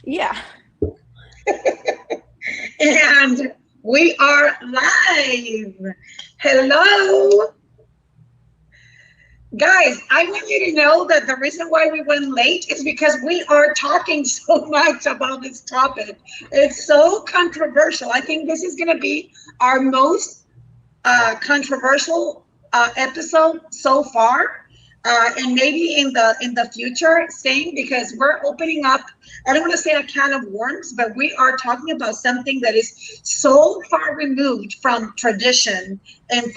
Yeah. And we are live. Hello. Guys, I want you to know that the reason why we went late is because we are talking so much about this topic. It's so controversial. I think this is going to be our most controversial episode so far, and maybe in the future, same, because we're opening up. I don't want to say a can of worms, but we are talking about something that is so far removed from tradition and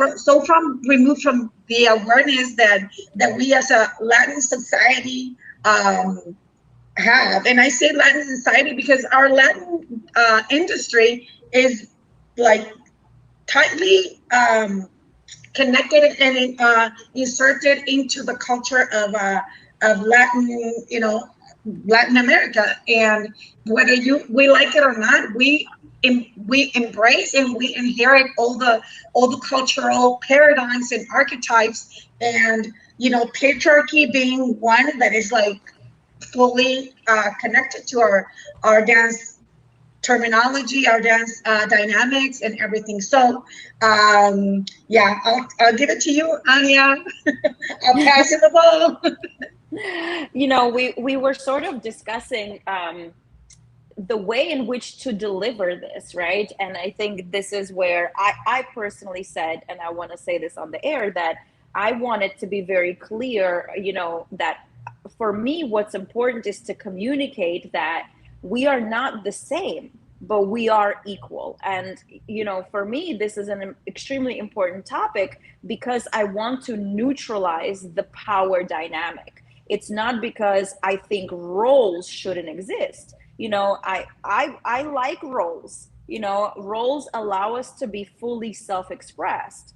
removed from the awareness that we as a Latin society have. And I say Latin society because our Latin industry is like tightly connected and inserted into the culture of Latin, Latin America. And whether we like it or not, we embrace and we inherit all the cultural paradigms and archetypes, and patriarchy being one that is like fully connected to our dance terminology, our dance dynamics, and everything. So, yeah, I'll give it to you, Anya. I'll pass you the ball. We were sort of discussing the way in which to deliver this, right? And I think this is where I personally said, and I want to say this on the air, that I want it to be very clear, that for me, what's important is to communicate that we are not the same, but we are equal. And, for me, this is an extremely important topic because I want to neutralize the power dynamic. It's not because I think roles shouldn't exist. I like roles. Roles allow us to be fully self-expressed.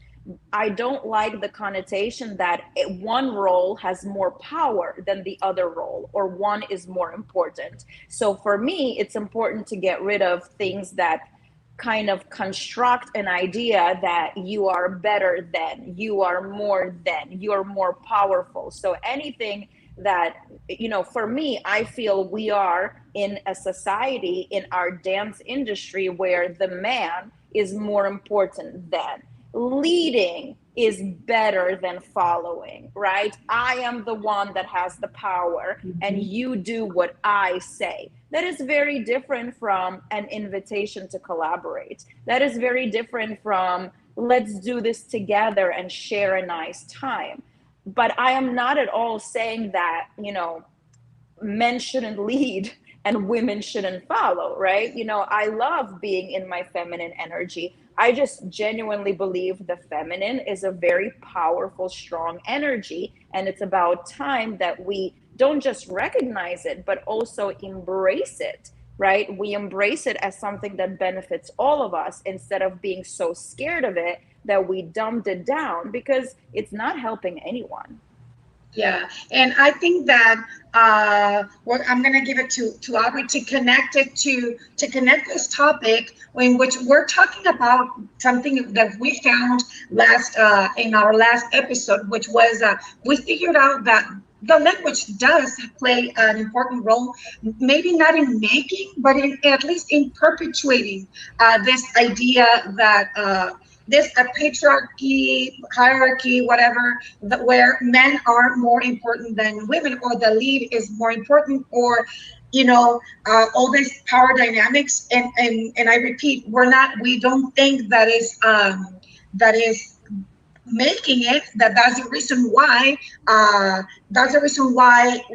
I don't like the connotation that one role has more power than the other role, or one is more important. So for me, it's important to get rid of things that kind of construct an idea that you are better than, you are more than, you are more powerful. So anything that, for me, I feel we are in a society, in our dance industry, where the man is more important than. Leading is better than following, right? I am the one that has the power and you do what I say. That is very different from an invitation to collaborate. That is very different from let's do this together and share a nice time. But I am not at all saying that, men shouldn't lead and women shouldn't follow, right? I love being in my feminine energy. I just genuinely believe the feminine is a very powerful, strong energy. And it's about time that we don't just recognize it, but also embrace it, right? We embrace it as something that benefits all of us instead of being so scared of it that we dumbed it down because it's not helping anyone. Yeah, and I think that I'm going to give it to Aubrey to connect it to connect this topic in which we're talking about something that we found last in our last episode, which was we figured out that the language does play an important role, maybe not in making, but at least in perpetuating this idea that. This a patriarchy, hierarchy, whatever, where men are more important than women, or the lead is more important, or all these power dynamics. And I repeat, we don't think that is making it, that's the reason why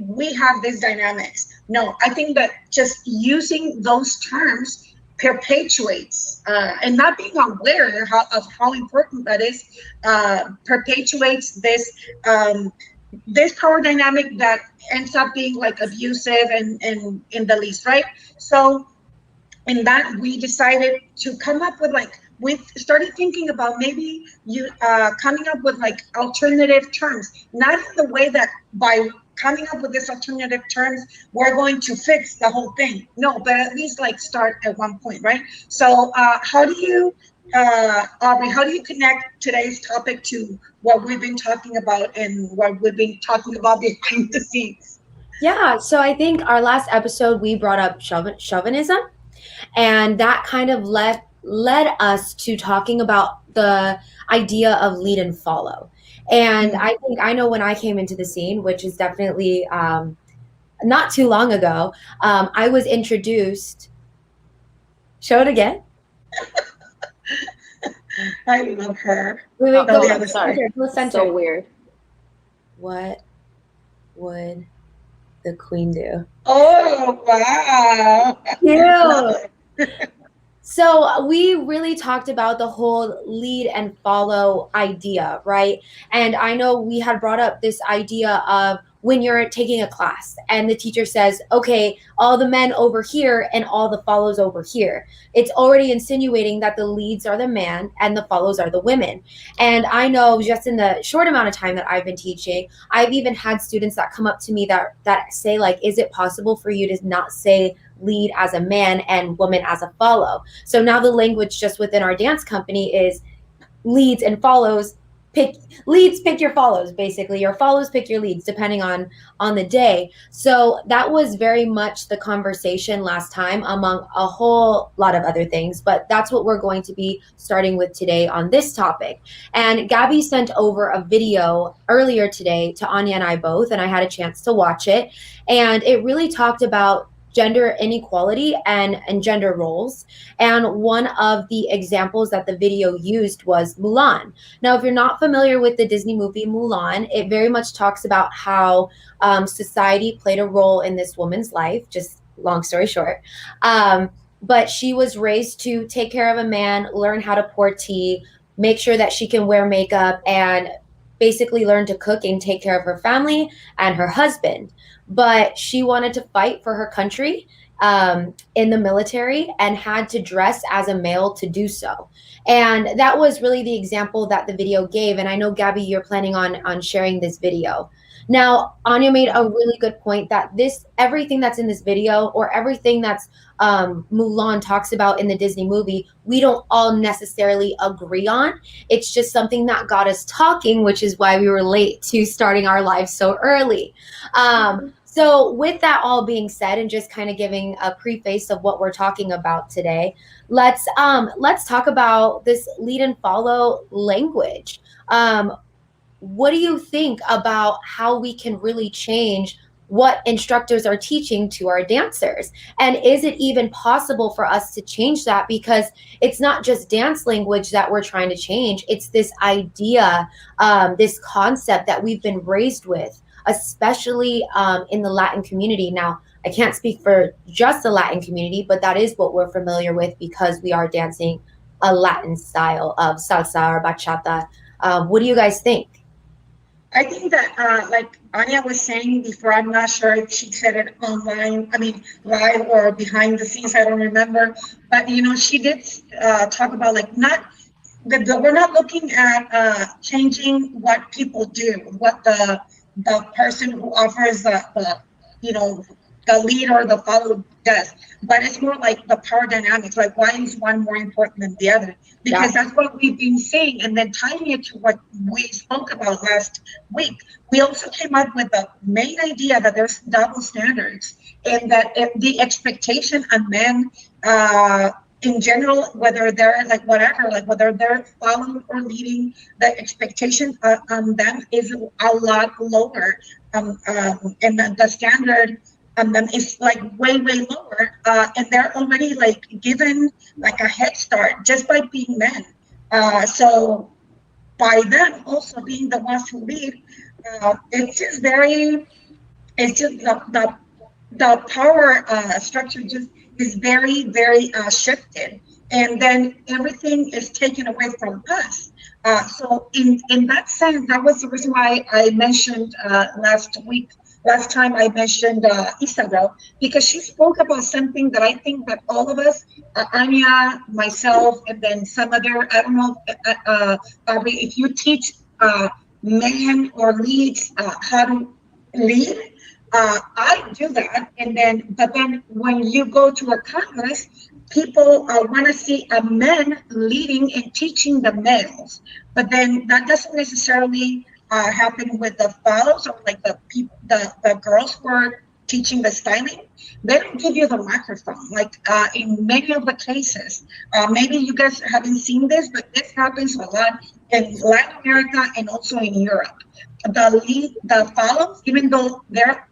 we have these dynamics. No, I think that just using those terms perpetuates, and not being aware of how important that is, perpetuates this power dynamic that ends up being like abusive and in the least, right? So in that, we decided to come up with we started thinking about maybe you coming up with like alternative terms, not in the way that by coming up with this alternative terms we're going to fix the whole thing. No, but at least like start at one point, right? So how do you Aubrey, how do you connect today's topic to what we've been talking about and what we've been talking about behind the scenes? Yeah, so I think our last episode we brought up chauvinism, and that kind of led us to talking about the idea of lead and follow. And Mm. I think I know when I came into the scene, which is definitely not too long ago, I was introduced. Show it again. I love her. Wait, No, go the Oh, other side. center, go so center. weird. What would the queen do? Oh, wow. Love Cute. it. So we really talked about the whole lead and follow idea, right? And I know we had brought up this idea of when you're taking a class and the teacher says, okay, all the men over here and all the follows over here. It's already insinuating that the leads are the man and the follows are the women. And I know just in the short amount of time that I've been teaching, I've even had students that come up to me that say like, is it possible for you to not say lead as a man and woman as a follow? So now the language just within our dance company is leads and follows. Pick leads, pick your follows, basically. Your follows pick your leads, depending on the day. So that was very much the conversation last time, among a whole lot of other things. But that's what we're going to be starting with today on this topic. And Gabby sent over a video earlier today to Anya and I both, and I had a chance to watch it. And it really talked about gender inequality and gender roles. And one of the examples that the video used was Mulan. Now, if you're not familiar with the Disney movie Mulan, it very much talks about how society played a role in this woman's life, just long story short. But she was raised to take care of a man, learn how to pour tea, make sure that she can wear makeup, and basically learn to cook and take care of her family and her husband. But she wanted to fight for her country in the military and had to dress as a male to do so. And that was really the example that the video gave. And I know, Gabby, you're planning on sharing this video. Now, Anya made a really good point that everything that's in this video or everything that's Mulan talks about in the Disney movie, we don't all necessarily agree on. It's just something that got us talking, which is why we were late to starting our lives so early. So with that all being said, and just kind of giving a preface of what we're talking about today, let's talk about this lead and follow language. What do you think about how we can really change what instructors are teaching to our dancers? And is it even possible for us to change that? Because it's not just dance language that we're trying to change. It's this idea, this concept that we've been raised with, especially in the Latin community. Now, I can't speak for just the Latin community, but that is what we're familiar with because we are dancing a Latin style of salsa or bachata. What do you guys think? I think that, like Anya was saying before, I'm not sure if she said it online, I mean, live or behind the scenes, I don't remember. But, she did talk about like we're not looking at changing what people do, what the person who offers you know, the lead or the follow does. But it's more like the power dynamics, like why is one more important than the other? Because that's what we've been saying. And then tying it to what we spoke about last week, we also came up with the main idea that there's double standards and that if the expectation on men in general, whether they're like whatever, like whether they're following or leading, the expectation on them is a lot lower. And the standard them is like way lower, and they're already like given like a head start just by being men. So by them also being the ones who lead, it's just it's just the power structure just is very shifted, and then everything is taken away from us. So in that sense, that was the reason why I mentioned last time I mentioned Isabel, because she spoke about something that I think that all of us, Anya, myself, and then some other, I don't know, if you teach men or leads how to lead, I do that. But then when you go to a congress, people want to see a men leading and teaching the males. But then that doesn't necessarily happen with the fellows or like the girls who are teaching the styling, they don't give you the microphone. Like in many of the cases, maybe you guys haven't seen this, but this happens a lot in Latin America and also in Europe. The follows, even though they're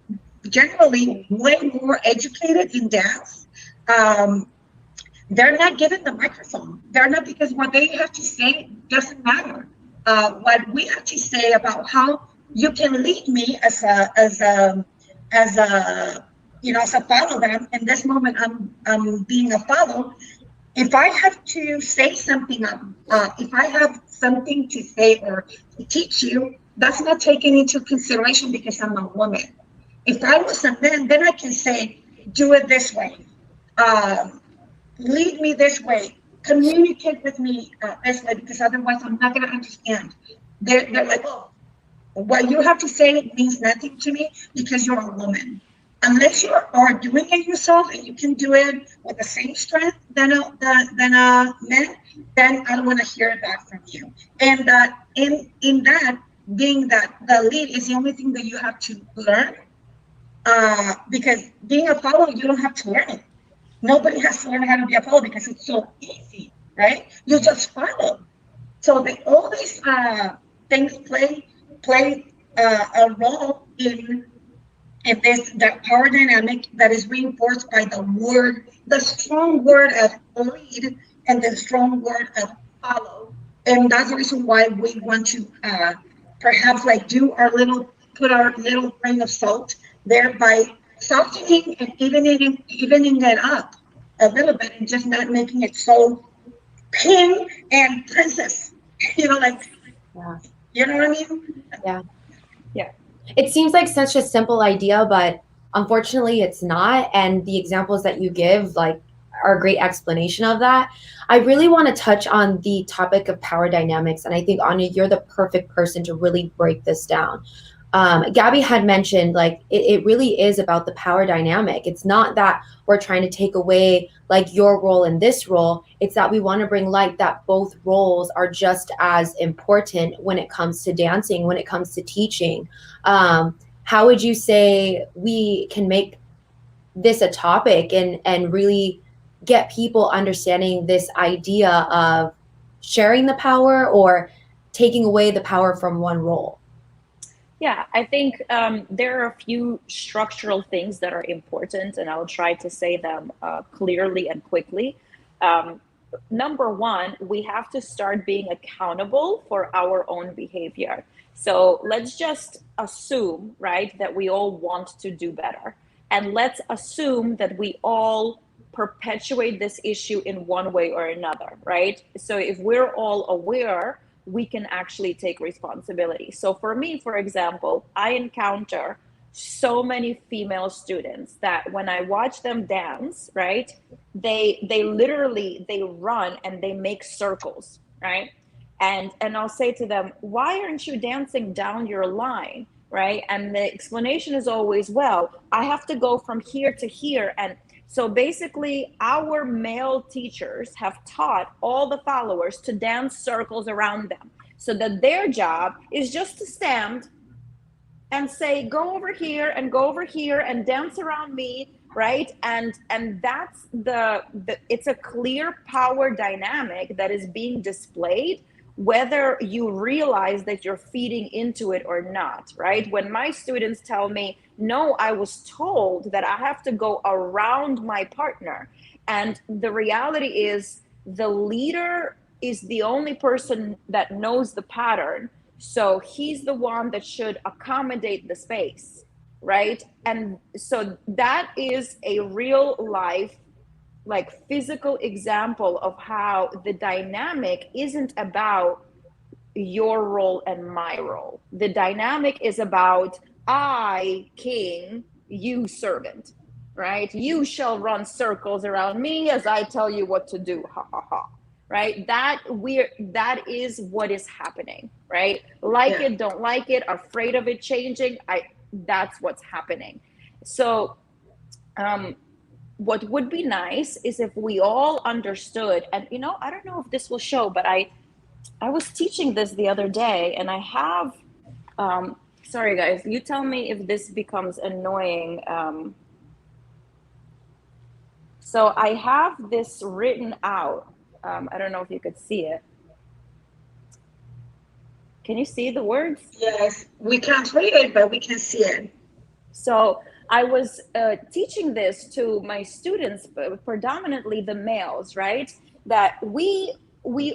generally way more educated in dance, they're not given the microphone. They're not, because what they have to say doesn't matter. What we have to say about how you can lead me as a as a follow them. In this moment, I'm being a follow. If I have to say something, if I have something to say or to teach you, that's not taken into consideration because I'm a woman. If I was a man, then I can say, do it this way. Lead me this way, communicate with me this way, because otherwise I'm not going to understand. They're like, oh, what you have to say means nothing to me because you're a woman. Unless you are doing it yourself and you can do it with the same strength than a man, then I don't want to hear that from you. And in that, being that the lead is the only thing that you have to learn, because being a follower, you don't have to learn it. Nobody has to learn how to be a follower because it's so easy, right? You just follow. So all these things play a role in that power dynamic that is reinforced by the strong word of lead and the strong word of follow. And that's the reason why we want to perhaps like put our little grain of salt there by softening and evening it up a little bit and just not making it so king and princess, like, Yeah. you know what I mean? Yeah. Yeah. It seems like such a simple idea, but unfortunately it's not. And the examples that you give like are a great explanation of that. I really want to touch on the topic of power dynamics. And I think, Anya, you're the perfect person to really break this down. Gabby had mentioned like it really is about the power dynamic. It's not that we're trying to take away like your role in this role. It's that we want to bring light that both roles are just as important when it comes to dancing, when it comes to teaching. How would you say we can make this a topic and really get people understanding this idea of sharing the power or taking away the power from one role? Yeah, I think there are a few structural things that are important, and I'll try to say them clearly and quickly. Number one, we have to start being accountable for our own behavior. So let's just assume, right, that we all want to do better. And let's assume that we all perpetuate this issue in one way or another, right? So if we're all aware, we can actually take responsibility. So for me, for example, I encounter so many female students that when I watch them dance, right, they literally, they run and they make circles, right? And I'll say to them, why aren't you dancing down your line, right? And the explanation is always, well, I have to go from here to here. And so basically, our male teachers have taught all the followers to dance circles around them, so that their job is just to stand and say, go over here and go over here and dance around me, right? And that's it's a clear power dynamic that is being displayed, whether you realize that you're feeding into it or not, right? When my students tell me, no, I was told that I have to go around my partner. And the reality is the leader is the only person that knows the pattern. So he's the one that should accommodate the space, right? And so that is a real life, like physical example of how the dynamic isn't about your role and my role. The dynamic is about I, king, you, servant, right? You shall run circles around me as I tell you what to do, ha ha ha, right? That is what is happening, right? Like it, don't like it, afraid of it changing, that's what's happening. So what would be nice is if we all understood, and I don't know if this will show, but I was teaching this the other day, and I have Sorry, guys. You tell me if this becomes annoying. So I have this written out. I don't know if you could see it. Can you see the words? Yes, we can't read it, but we can see it. So I was teaching this to my students, predominantly the males, right? That we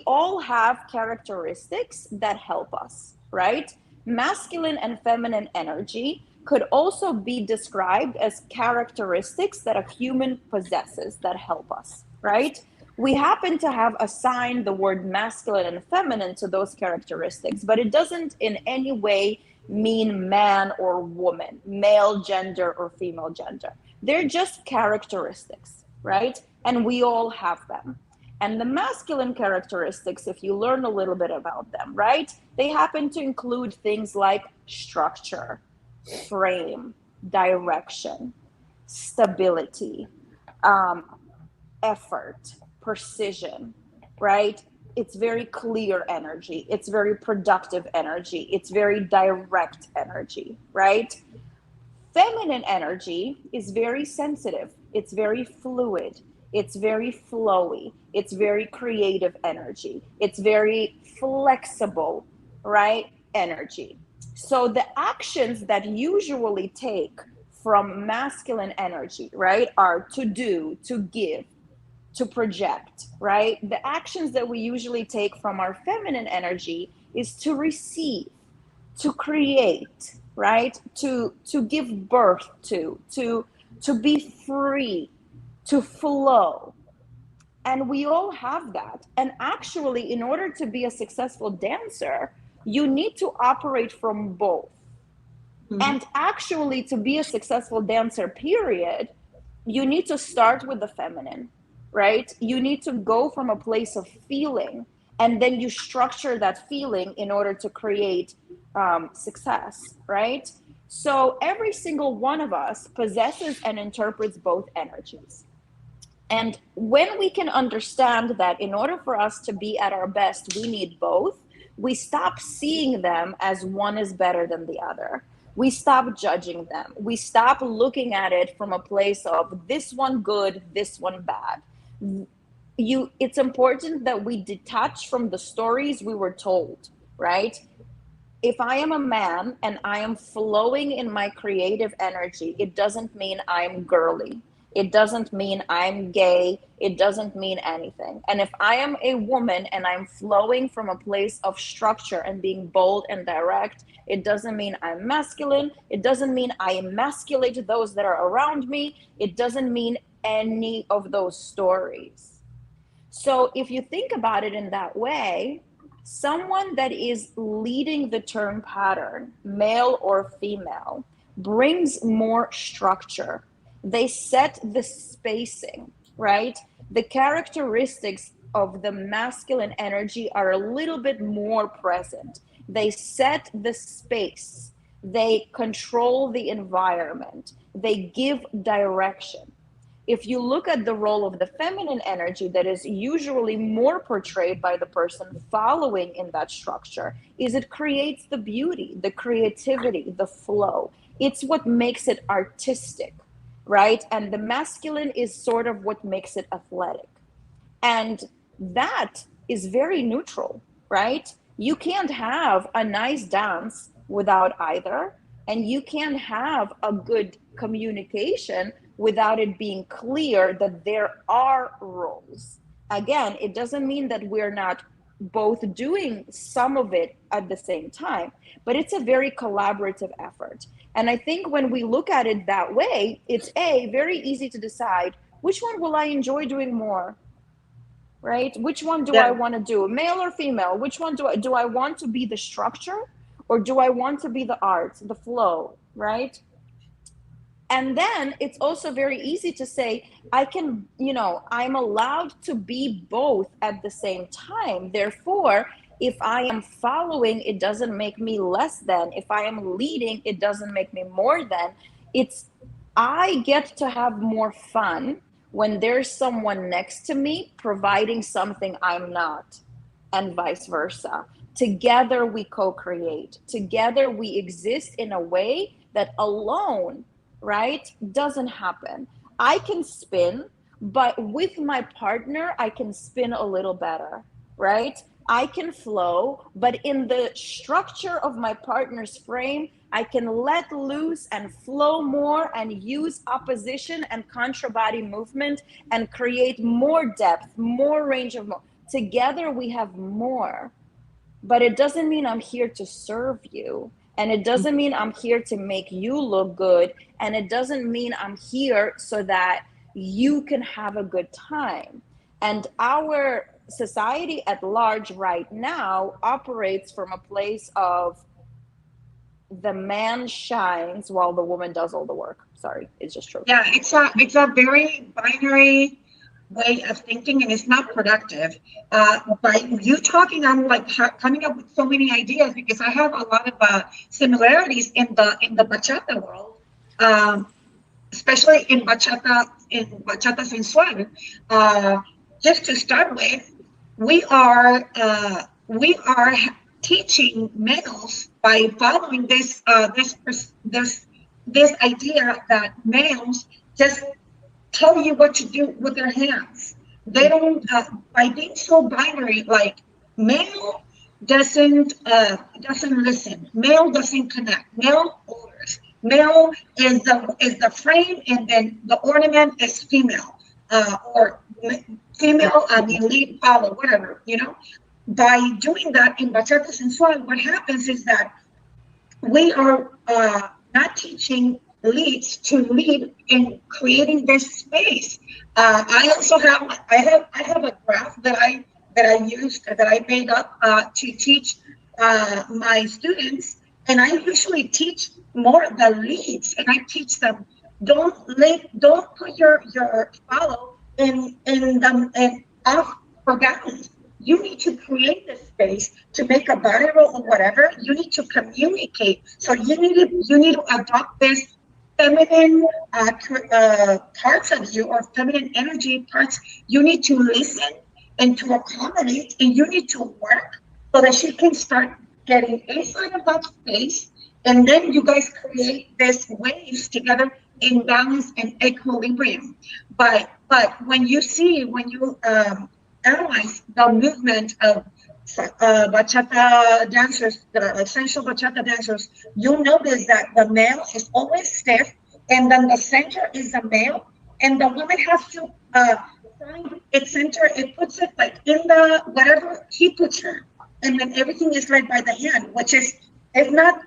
all have characteristics that help us, right? Masculine and feminine energy could also be described as characteristics that a human possesses that help us, right? We happen to have assigned the word masculine and feminine to those characteristics, but it doesn't in any way mean man or woman, male gender or female gender. They're just characteristics, right? And we all have them. And the masculine characteristics, if you learn a little bit about them, right, they happen to include things like structure, frame, direction, stability, effort, precision, right? It's very clear energy. It's very productive energy. It's very direct energy, right? Feminine energy is very sensitive. It's very fluid. It's very flowy. It's very creative energy. It's very flexible, right? Energy. So the actions that usually take from masculine energy, right, are to do, to give, to project, right? The actions that we usually take from our feminine energy is to receive, to create, right? To give birth to be free, to flow. And we all have that. And actually, in order to be a successful dancer, you need to operate from both. Mm-hmm. And actually, to be a successful dancer, period, you need to start with the feminine, right? You need to go from a place of feeling, and then you structure that feeling in order to create success, right? So every single one of us possesses and interprets both energies. And when we can understand that in order for us to be at our best, we need both, we stop seeing them as one is better than the other. We stop judging them. We stop looking at it from a place of this one good, this one bad. It's important that we detach from the stories we were told, right? If I am a man and I am flowing in my creative energy, it doesn't mean I'm girly. It doesn't mean I'm gay. It doesn't mean anything. And if I am a woman and I'm flowing from a place of structure and being bold and direct, it doesn't mean I'm masculine. It doesn't mean I emasculate those that are around me. It doesn't mean any of those stories. So if you think about it in that way, someone that is leading the turn pattern, male or female, brings more structure. They set the spacing, right? The characteristics of the masculine energy are a little bit more present. They set the space. They control the environment. They give direction. If you look at the role of the feminine energy that is usually more portrayed by the person following in that structure, is it creates the beauty, the creativity, the flow. It's what makes it artistic, right? And the masculine is sort of what makes it athletic. And that is very neutral, right? You can't have a nice dance without either, and you can't have a good communication without it being clear that there are roles. Again, it doesn't mean that we're not both doing some of it at the same time, but it's a very collaborative effort. And I think when we look at it that way, it's very easy to decide which one will I enjoy doing more, right? Which one do I want to do, male or female? Which one do I want to be the structure, or do I want to be the art, the flow, right? And then it's also very easy to say, I can, I'm allowed to be both at the same time. Therefore, if I am following, it doesn't make me less than. If I am leading, it doesn't make me more than. I get to have more fun when there's someone next to me providing something I'm not, and vice versa. Together we co-create. Together we exist in a way that alone, right, doesn't happen. I can spin, but with my partner, I can spin a little better, right? I can flow, but in the structure of my partner's frame, I can let loose and flow more and use opposition and contra body movement and create more depth, more range of motion. Together we have more, but it doesn't mean I'm here to serve you. And it doesn't mean I'm here to make you look good. And it doesn't mean I'm here so that you can have a good time. And our society at large right now operates from a place of the man shines while the woman does all the work. Sorry, it's just true. Yeah, it's a very binary way of thinking, and it's not productive. By you talking, I'm like coming up with so many ideas because I have a lot of similarities in the bachata world, especially in bachata sensual. Just to start with, we are teaching males by following this idea that males just tell you what to do with their hands. They don't, by being so binary, like male doesn't listen, male doesn't connect, male orders, male is the frame, and then the ornament is female, or female, lead, follow, whatever, By doing that in bachata sensual, what happens is that we are not teaching leads to lead in creating this space. I also have a graph that I made up to teach my students, and I usually teach more the leads, and I teach them don't put your follow in off for balance. You need to create the space to make a body roll or whatever. You need to communicate. So you need to adopt this feminine parts of you, or feminine energy parts. You need to listen and to accommodate, and you need to work so that she can start getting inside of that space, and then you guys create this waves together in balance and equilibrium. But when you analyze the movement of bachata dancers, the essential bachata dancers, you'll notice that the male is always stiff, and then the center is the male, and the woman has to find its center. It puts it like in the whatever he puts her, and then everything is led by the hand, which is not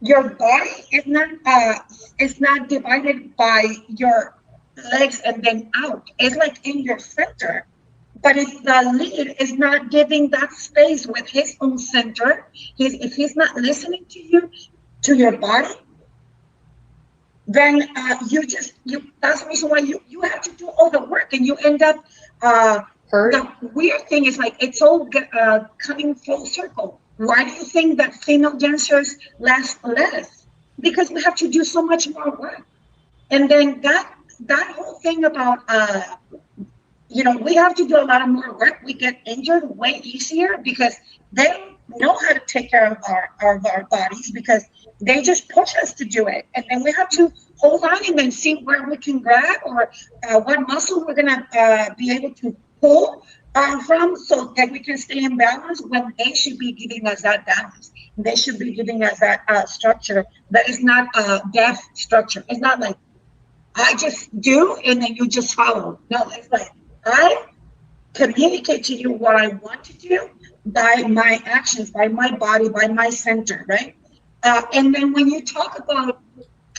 your body. It's not divided by your legs and then out. It's like in your center. But if the lead is not giving that space with his own center, if he's not listening to you, to your body, then that's the reason why you have to do all the work, and you end up hurt. The weird thing is, like, it's all coming full circle. Why do you think that female dancers last less? Because we have to do so much more work. And then that whole thing about we have to do a lot of more work. We get injured way easier because they don't know how to take care of our bodies, because they just push us to do it. And then we have to hold on and then see where we can grab, or what muscle we're going to be able to pull from, so that we can stay in balance, when they should be giving us that balance. They should be giving us that structure that is not a deaf structure. It's not like I just do and then you just follow. No, it's like I communicate to you what I want to do by my actions, by my body, by my center, right? And then when you talk about,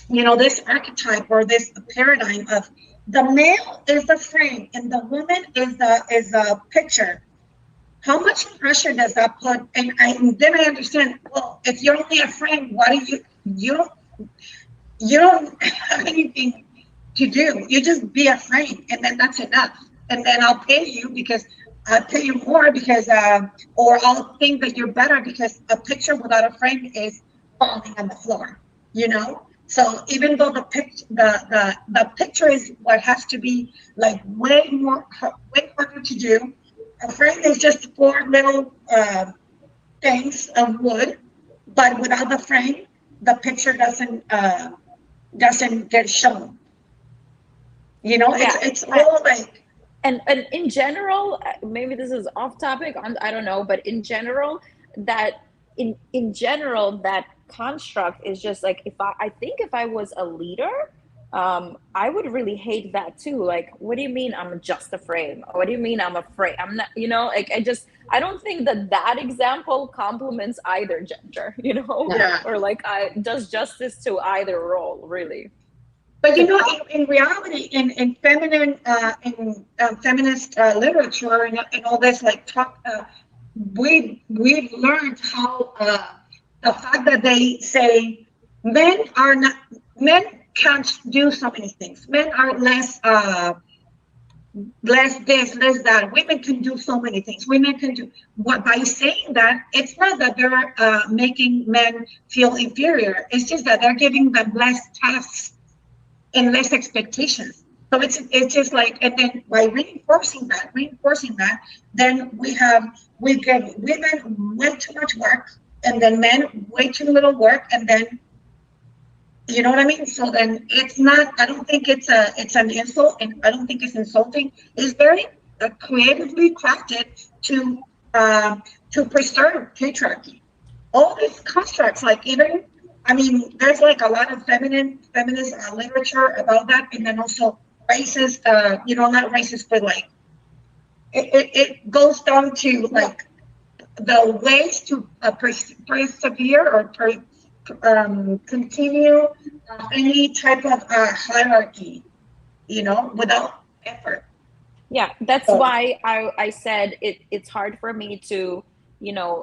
this archetype or this paradigm of the male is the frame and the woman is the picture, how much pressure does that put? And then I understand, well, if you're only a frame, why do you don't have anything to do. You just be a frame, and then that's enough. And then I'll pay you more because, or I'll think that you're better because a picture without a frame is falling on the floor, So even though the picture is what has to be like way harder to do, a frame is just 4 little things of wood, but without the frame, the picture doesn't get shown. You know, Yeah. it's all like. And in general, maybe this is off topic, I don't know, but in general, that in general, that construct is just like, I think if I was a leader, I would really hate that too. Like, what do you mean I'm just a frame? What do you mean I'm afraid? I'm not, like, I don't think that example complements either gender, Yeah. or like does justice to either role, really. But you know, in reality, in feminine, feminist literature and all this, like talk, we've learned how the fact that they say men can't do so many things. Men are less this, less that. Women can do so many things. Women can do what by saying that. It's not that they're making men feel inferior. It's just that they're giving them less tasks and less expectations. So it's just like, and then by reinforcing that, then we give women way too much work, and then men way too little work, and then you know what I mean. So then it's not. I don't think it's an insult, and I don't think it's insulting. It's very creatively crafted to preserve patriarchy. All these constructs, like even. I mean, there's like a lot of feminist literature about that, and then also racist, not racist, but like it goes down to like the ways to persevere or continue any type of hierarchy, without effort. Yeah, that's why I said it's hard for me to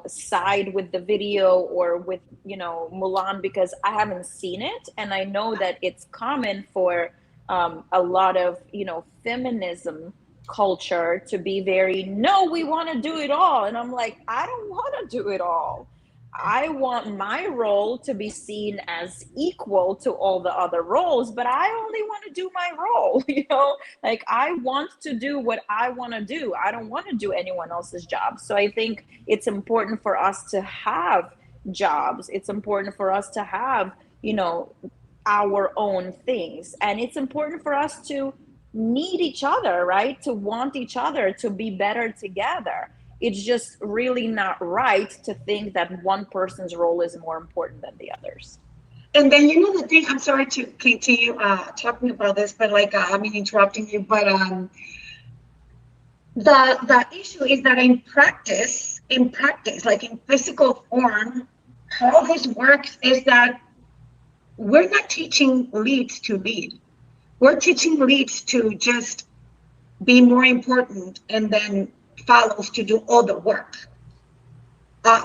side with the video or with Mulan, because I haven't seen it, and I know that it's common for a lot of feminism culture to be very, no, we want to do it all, and I'm like, I don't want to do it all. I want my role to be seen as equal to all the other roles, but I only want to do my role, like I want to do what I want to do. I don't want to do anyone else's job. So I think it's important for us to have jobs. It's important for us to have, our own things. And it's important for us to need each other, right? To want each other, to be better together. It's just really not right to think that one person's role is more important than the others. And then the thing, I'm sorry to continue talking about this, but like I mean interrupting you, but the issue is that in practice, like in physical form, how this works is that we're not teaching leads to lead. We're teaching leads to just be more important, and then follows to do all the work.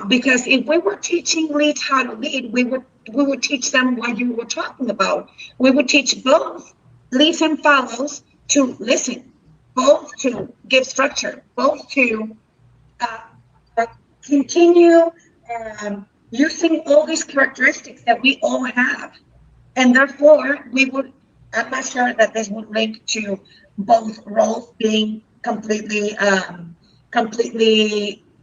Because if we were teaching leads how to lead, we would teach them what you were talking about. We would teach both leads and follows to listen, both to give structure, both to continue using all these characteristics that we all have. And therefore, I'm not sure that this would link to both roles being completely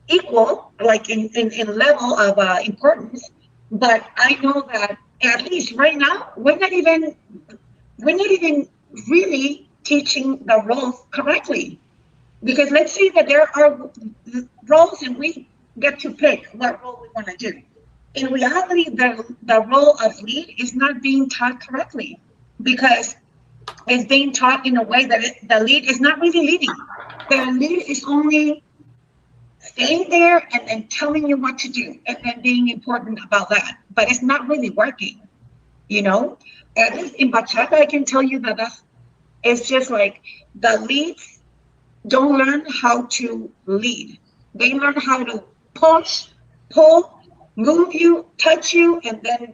equal, like in level of importance. But I know that at least right now, we're not even really teaching the roles correctly. Because let's say that there are roles and we get to pick what role we want to do. In reality, the role of lead is not being taught correctly, because it's being taught in a way that the lead is not really leading. The lead is only staying there and then telling you what to do, and then being important about that. But it's not really working, At least in bachata, I can tell you that it's just like the leads don't learn how to lead. They learn how to push, pull, move you, touch you, and then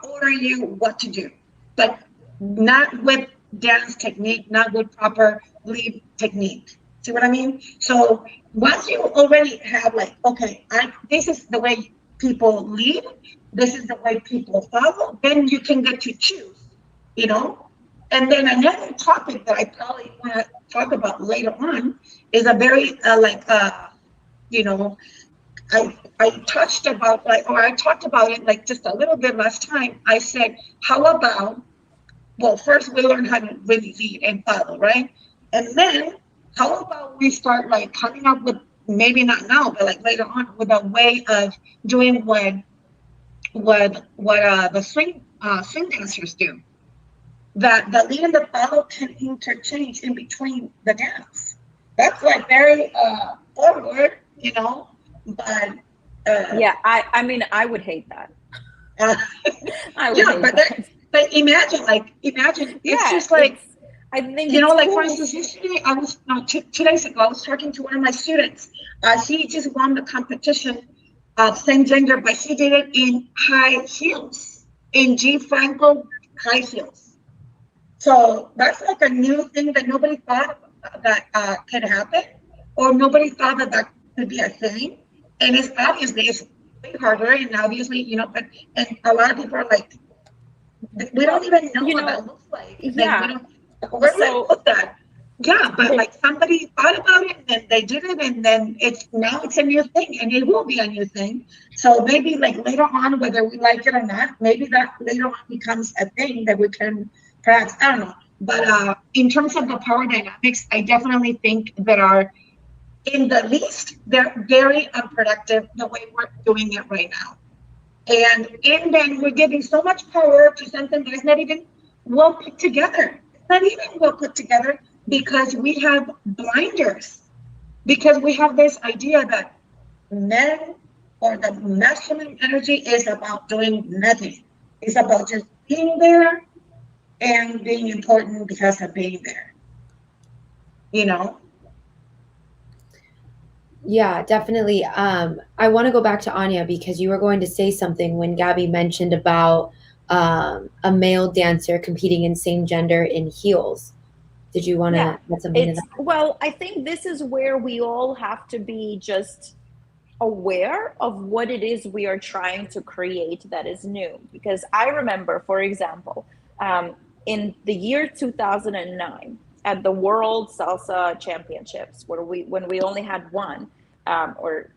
order you what to do. But not with dance technique, not with proper lead technique. See what I mean? So once you already have like, okay, this is the way people lead, this is the way people follow, then you can get to choose, And then another topic that I probably want to talk about later on is a very I touched about like, or I talked about it like just a little bit last time. I said, how about, well, first we learn how to really lead and follow, right? And then how about we start like coming up with, maybe not now, but like later on, with a way of doing what the swing dancers do. That the lead and the follow can interchange in between the dance. That's like very forward, you know, but Yeah, I mean, I would hate that. uh, I would yeah, hate that. but imagine it's Yeah, just like, I think you know, it's like for cool. instance, yesterday I was, no, 2 days ago, I was talking to one of my students. He just won the competition of same gender, but he did it in high heels, in G Franco high heels. So that's like a new thing that nobody thought that could happen, or nobody thought that that could be a thing. And it's obviously it's way harder, and obviously, you know, but and a lot of people are like, we don't Well, even know you what know, that looks like we yeah. don't. Where did I So put that? Yeah, but the like somebody thought about it, and then they did it, and then it's a new thing, and it will be a new thing. So maybe like later on, whether we like it or not, maybe that later on becomes a thing that we can perhaps, I don't know. But in terms of the power dynamics, I definitely think that are, in the least, they're very unproductive the way we're doing it right now. And then we're giving so much power to something that is not even well put together. It's not even well put together because we have blinders, because we have this idea that men, or the masculine energy, is about doing nothing. It's about just being there and being important because of being there, you know? Yeah, definitely. I want to go back to Anya because you were going to say something when Gabby mentioned about a male dancer competing in same gender in heels. Did you want to yeah, add something to it's, that? well, I think this is where we all have to be just aware of what it is we are trying to create that is new. Because I remember, for example, in the year 2009, at the World Salsa Championships, where when we only had one, or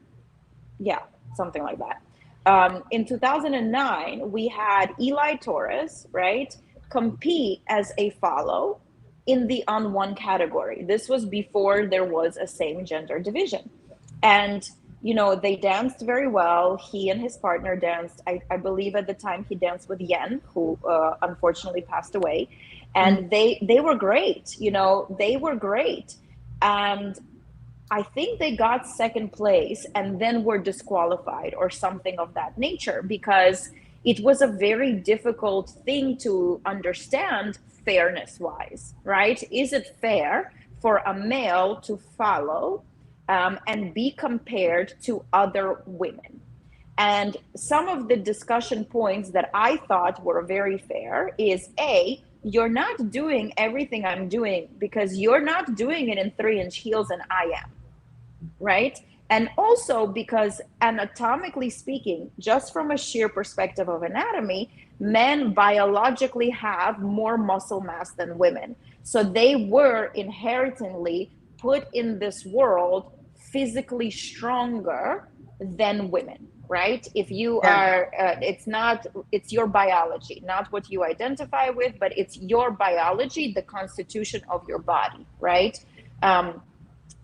yeah, something like that. In 2009, we had Eli Torres, right, compete as a follow in the on one category. This was before there was a same gender division. And, you know, they danced very well. He and his partner danced. I believe at the time he danced with Yen, who unfortunately passed away. Mm. And they were great, you know, they were great. And I think they got second place and then were disqualified or something of that nature, because it was a very difficult thing to understand fairness wise, right? Is it fair for a male to follow and be compared to other women? And some of the discussion points that I thought were very fair is, A, you're not doing everything I'm doing because you're not doing it in 3-inch heels and I am, right? And also because anatomically speaking, just from a sheer perspective of anatomy, men biologically have more muscle mass than women. So they were inherently put in this world physically stronger than women, right? If you Yeah. are, it's your biology, not what you identify with, but it's your biology, the constitution of your body, right?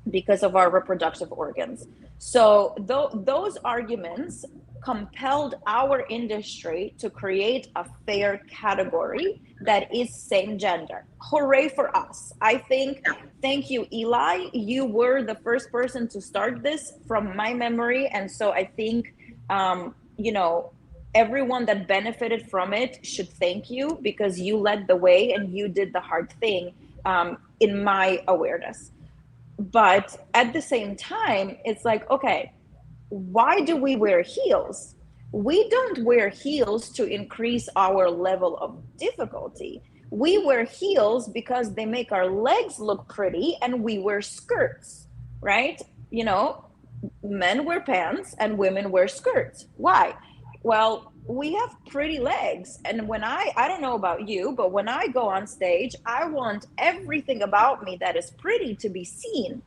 Because of our reproductive organs. So those arguments compelled our industry to create a fair category that is same gender. Hooray for us. I think, thank you, Eli. You were the first person to start this from my memory. And so I think, you know, everyone that benefited from it should thank you, because you led the way and you did the hard thing, in my awareness. But at the same time, it's like, okay, why do we wear heels? We don't wear heels to increase our level of difficulty. We wear heels because they make our legs look pretty, and we wear skirts, right? You know, men wear pants and women wear skirts. Why? Well, we have pretty legs. And when I don't know about you, but when I go on stage, I want everything about me that is pretty to be seen.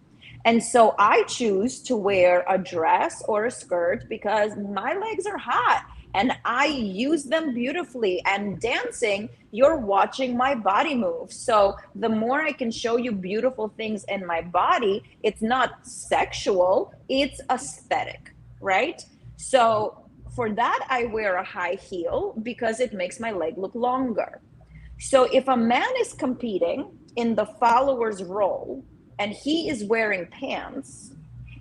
And so I choose to wear a dress or a skirt because my legs are hot and I use them beautifully. And dancing, you're watching my body move. So the more I can show you beautiful things in my body, it's not sexual, it's aesthetic, right? So for that, I wear a high heel because it makes my leg look longer. So if a man is competing in the follower's role and he is wearing pants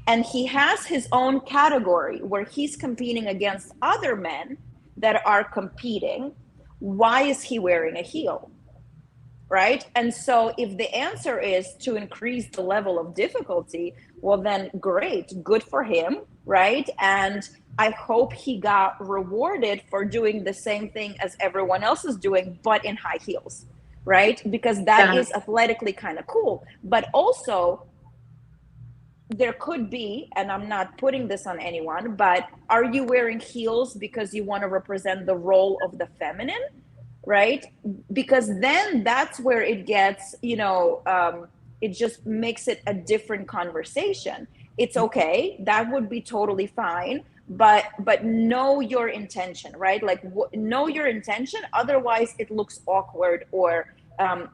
and he has his own category where he's competing against other men that are competing, why is he wearing a heel? Right? And so if the answer is to increase the level of difficulty, well, then great, good for him, right? And I hope he got rewarded for doing the same thing as everyone else is doing, but in high heels, right? Because that is athletically kind of cool. But also, there could be, and I'm not putting this on anyone, but are you wearing heels because you want to represent the role of the feminine? Right? Because then that's where it gets, it just makes it a different conversation. It's okay, that would be totally fine, but know your intention, right? Like know your intention, otherwise it looks awkward, or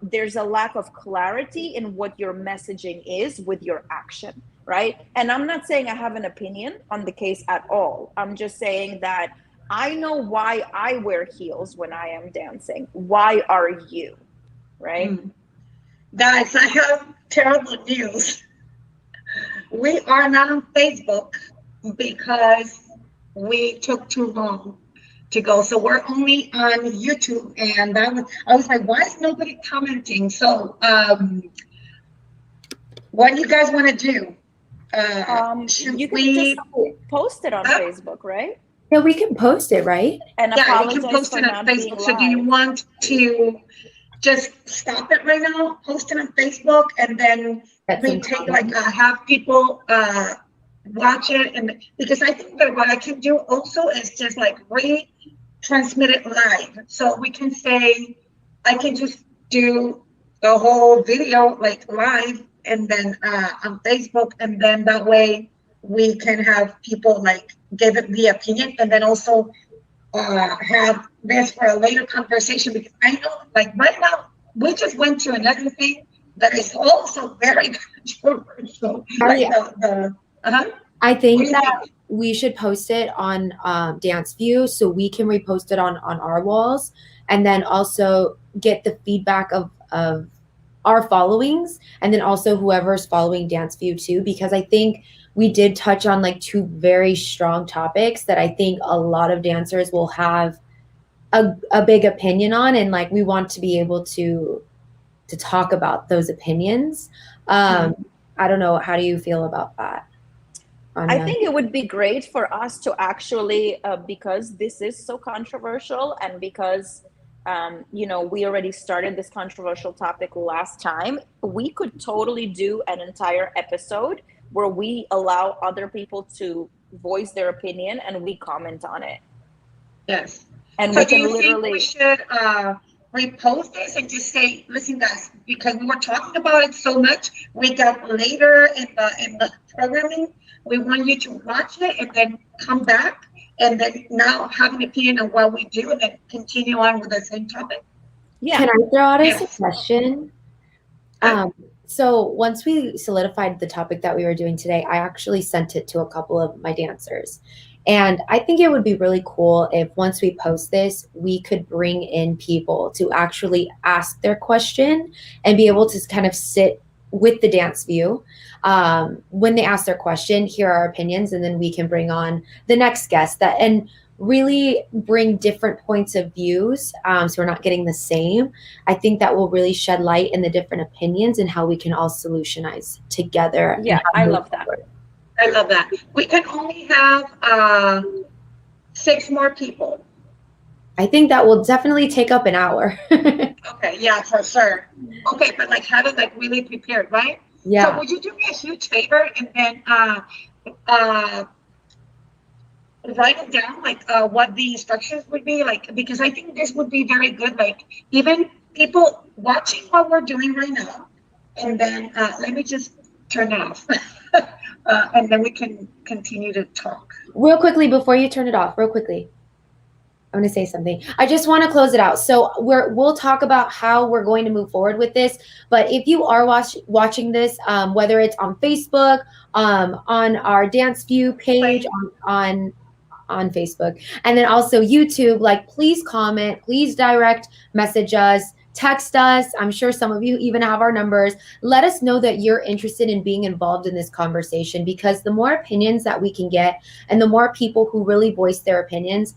there's a lack of clarity in what your messaging is with your action, right? And I'm not saying I have an opinion on the case at all. I'm just saying that I know why I wear heels when I am dancing. Why are you? Right? Guys, I have terrible news. We are not on Facebook because we took too long to go. So we're only on YouTube. And I was like, why is nobody commenting? So what do you guys want to do? You can just post it on Facebook, right? Yeah, we can post it, right? And yeah, you can post it on Facebook. So do you want to just stop it right now, post it on Facebook, and then we take have people watch it? And because I think that what I can do also is just like retransmit it live. So we can say, I can just do the whole video like live and then on Facebook, and then that way we can have people like give it the opinion, and then also have this for a later conversation, because I know like right now we just went to another thing that is also very controversial. Like I think that we should post it on Dance View so we can repost it on our walls, and then also get the feedback of our followings, and then also whoever's following Dance View too, because I think we did touch on like two very strong topics that I think a lot of dancers will have a big opinion on, and like we want to be able to talk about those opinions. I don't know, how do you feel about that, Anya? I think it would be great for us to actually, because this is so controversial, and because we already started this controversial topic last time, we could totally do an entire episode where we allow other people to voice their opinion and we comment on it. Yes. And so we can do you literally think we should repost this and just say, listen guys, because we were talking about it so much, we got later in the programming, we want you to watch it and then come back and then now have an opinion on what we do and then continue on with the same topic? Yeah. Can I throw out a suggestion? So once we solidified the topic that we were doing today, I actually sent it to a couple of my dancers. And I think it would be really cool if once we post this, we could bring in people to actually ask their question and be able to kind of sit with the Dance View. When they ask their question, hear our opinions, and then we can bring on the next guest and really bring different points of views, so we're not getting the same. I think that will really shed light in the different opinions and how we can all solutionize together. Yeah, I love that. I love that. We can only have 6 more people. I think that will definitely take up an hour. Okay, yeah, for sure. Okay, but like have it like really prepared, right? Yeah. So would you do me a huge favor and then write it down, like what the instructions would be, like, because I think this would be very good, like even people watching what we're doing right now, and then let me just turn off. And then we can continue to talk. Real quickly, before you turn it off, real quickly, I'm going to say something. I just want to close it out. So we'll talk about how we're going to move forward with this. But if you are watching this, whether it's on Facebook, on our Dance View page, on Facebook, and then also YouTube, like, please comment, please direct message us, text us. I'm sure some of you even have our numbers. Let us know that you're interested in being involved in this conversation, because the more opinions that we can get and the more people who really voice their opinions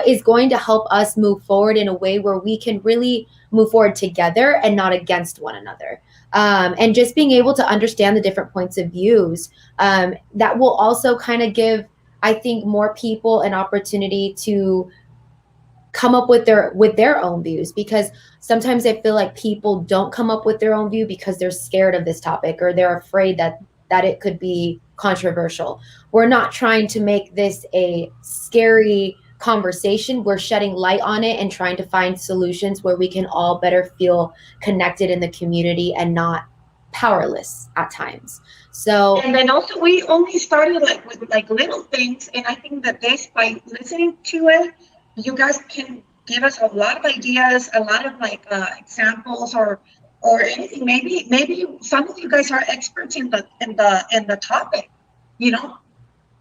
is going to help us move forward in a way where we can really move forward together and not against one another. And just being able to understand the different points of views, that will also kind of give, I think, more people an opportunity to come up with their own views, because sometimes I feel like people don't come up with their own view because they're scared of this topic, or they're afraid that it could be controversial. We're not trying to make this a scary conversation. We're shedding light on it and trying to find solutions where we can all better feel connected in the community and not powerless at times. So, and then also we only started like with like little things, and I think that this, by listening to it, you guys can give us a lot of ideas, a lot of like examples, or anything. Maybe some of you guys are experts in the topic. You know,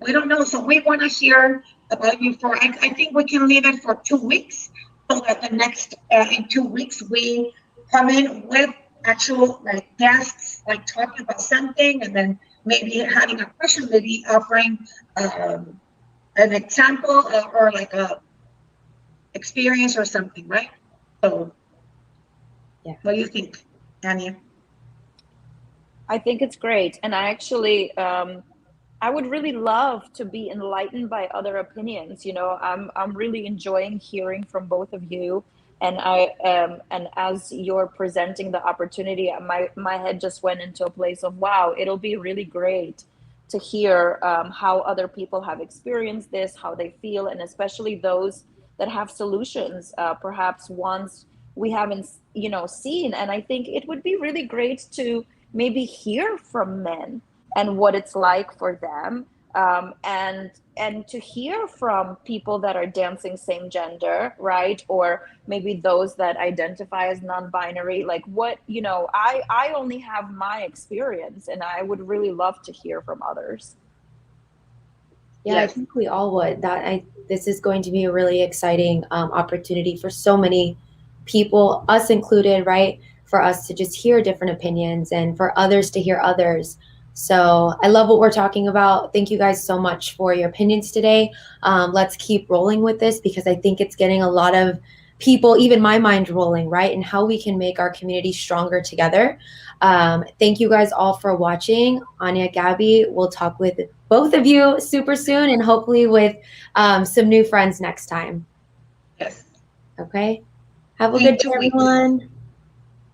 we don't know. So we want to hear about you for. I think we can leave it for 2 weeks, so that the next in 2 weeks we come in with actual like guests, like talking about something, and then maybe having a question, maybe offering an example or like a experience or something, right? So, yeah. What do you think, Anya? I think it's great, and I actually I would really love to be enlightened by other opinions. You know, I'm really enjoying hearing from both of you, and and as you're presenting the opportunity, my head just went into a place of, wow, it'll be really great to hear how other people have experienced this, how they feel, and especially those that have solutions, perhaps ones we haven't, seen. And I think it would be really great to maybe hear from men and what it's like for them, and to hear from people that are dancing same gender, right? Or maybe those that identify as non-binary. Like, what, I only have my experience, and I would really love to hear from others. Yeah, yes. I think we all would. This is going to be a really exciting opportunity for so many people, us included, right? For us to just hear different opinions and for others to hear others. So I love what we're talking about. Thank you guys so much for your opinions today. Let's keep rolling with this, because I think it's getting a lot of people, even my mind, rolling, right? And how we can make our community stronger together. Thank you guys all for watching. Anya, Gabby, we'll talk with both of you super soon, and hopefully with some new friends next time. Yes. Okay. Have a good day, everyone.